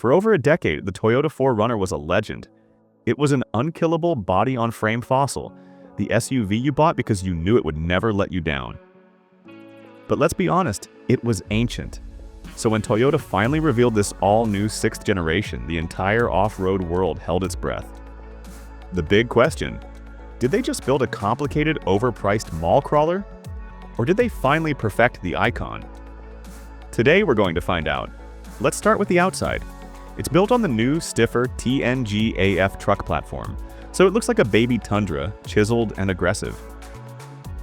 For over a decade, the Toyota 4Runner was a legend. It was an unkillable body-on-frame fossil, the SUV you bought because you knew it would never let you down. But let's be honest, it was ancient. So when Toyota finally revealed this all-new 6th generation, the entire off-road world held its breath. The big question: did they just build a complicated, overpriced mall crawler? Or did they finally perfect the icon? Today we're going to find out. Let's start with the outside. It's built on the new, stiffer TNGA-F truck platform, so it looks like a baby Tundra, chiseled and aggressive.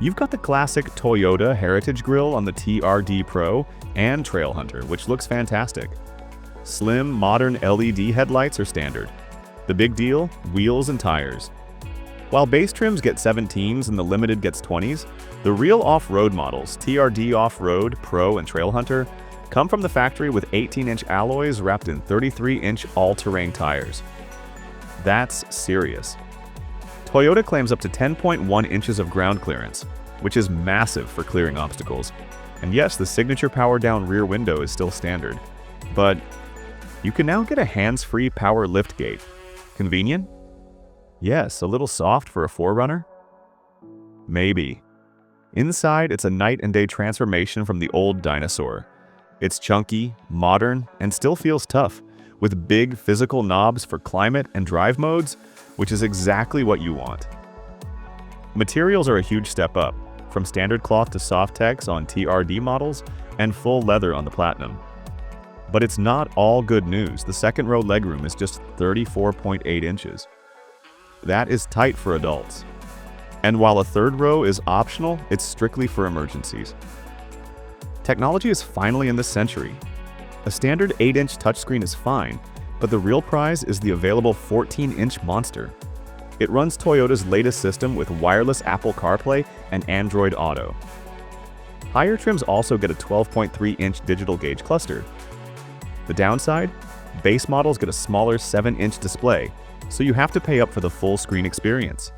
You've got the classic Toyota Heritage grille on the TRD Pro and Trailhunter, which looks fantastic. Slim, modern LED headlights are standard. The big deal? Wheels and tires. While base trims get 17s and the Limited gets 20s, the real off-road models, TRD Off-Road, Pro, and Trailhunter, come from the factory with 18-inch alloys wrapped in 33-inch all-terrain tires. That's serious. Toyota claims up to 10.1 inches of ground clearance, which is massive for clearing obstacles. And yes, the signature power-down rear window is still standard. But you can now get a hands-free power liftgate. Convenient? Yes, a little soft for a 4Runner? Maybe. Inside, it's a night and day transformation from the old dinosaur. It's chunky, modern, and still feels tough, with big physical knobs for climate and drive modes, which is exactly what you want. Materials are a huge step up, from standard cloth to Softex on TRD models and full leather on the Platinum. But it's not all good news. The second row legroom is just 34.8 inches. That is tight for adults. And while a third row is optional, it's strictly for emergencies. Technology is finally in this century. A standard 8-inch touchscreen is fine, but the real prize is the available 14-inch monster. It runs Toyota's latest system with wireless Apple CarPlay and Android Auto. Higher trims also get a 12.3-inch digital gauge cluster. The downside? Base models get a smaller 7-inch display, so you have to pay up for the full screen experience.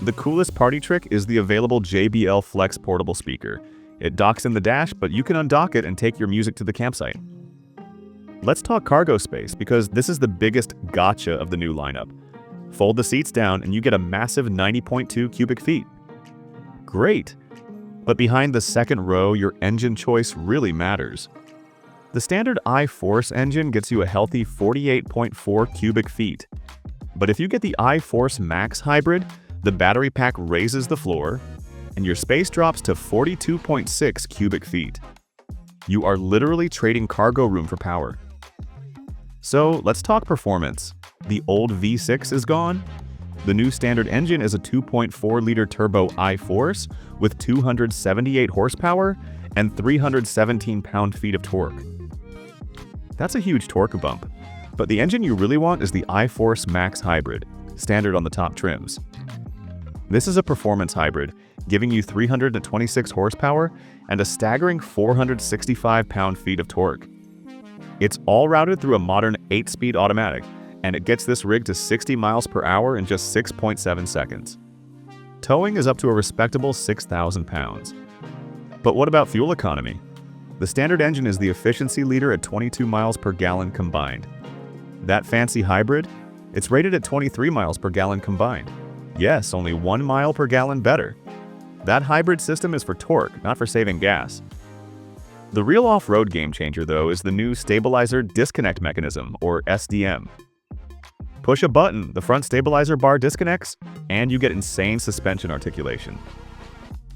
The coolest party trick is the available JBL Flex portable speaker. It docks in the dash, but you can undock it and take your music to the campsite. Let's talk cargo space, because this is the biggest gotcha of the new lineup. Fold the seats down and you get a massive 90.2 cubic feet. Great! But behind the second row, your engine choice really matters. The standard I-Force engine gets you a healthy 48.4 cubic feet. But if you get the I-Force Max Hybrid, the battery pack raises the floor, and your space drops to 42.6 cubic feet. You are literally trading cargo room for power. So let's talk performance. The old V6 is gone. The new standard engine is a 2.4-liter turbo I-Force with 278 horsepower and 317 pound-feet of torque. That's a huge torque bump. But the engine you really want is the I-Force Max Hybrid, standard on the top trims. This is a performance hybrid, giving you 326 horsepower and a staggering 465 pound-feet of torque. It's all routed through a modern 8-speed automatic, and it gets this rig to 60 miles per hour in just 6.7 seconds. Towing is up to a respectable 6,000 pounds. But what about fuel economy? The standard engine is the efficiency leader at 22 miles per gallon combined. That fancy hybrid? It's rated at 23 miles per gallon combined. Yes, only 1 mile per gallon better. That hybrid system is for torque, not for saving gas. The real off-road game changer, though, is the new Stabilizer Disconnect Mechanism, or SDM. Push a button, the front stabilizer bar disconnects, and you get insane suspension articulation.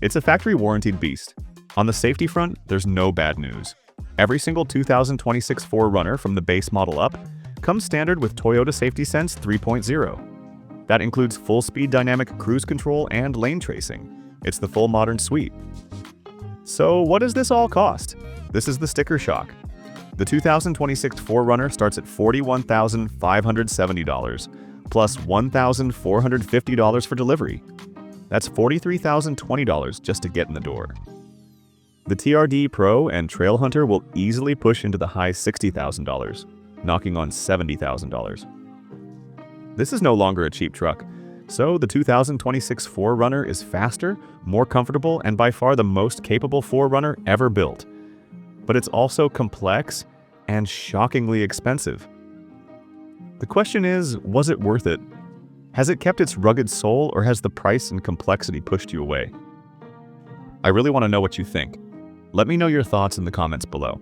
It's a factory-warranted beast. On the safety front, there's no bad news. Every single 2026 4Runner from the base model up comes standard with Toyota Safety Sense 3.0. That includes full-speed dynamic cruise control and lane tracing. It's the full modern suite. So what does this all cost? This is the sticker shock. The 2026 4Runner starts at $41,570, plus $1,450 for delivery. That's $43,020 just to get in the door. The TRD Pro and Trailhunter will easily push into the high $60,000, knocking on $70,000. This is no longer a cheap truck, so the 2026 4Runner is faster, more comfortable, and by far the most capable 4Runner ever built. But it's also complex and shockingly expensive. The question is, was it worth it? Has it kept its rugged soul, or has the price and complexity pushed you away? I really want to know what you think. Let me know your thoughts in the comments below.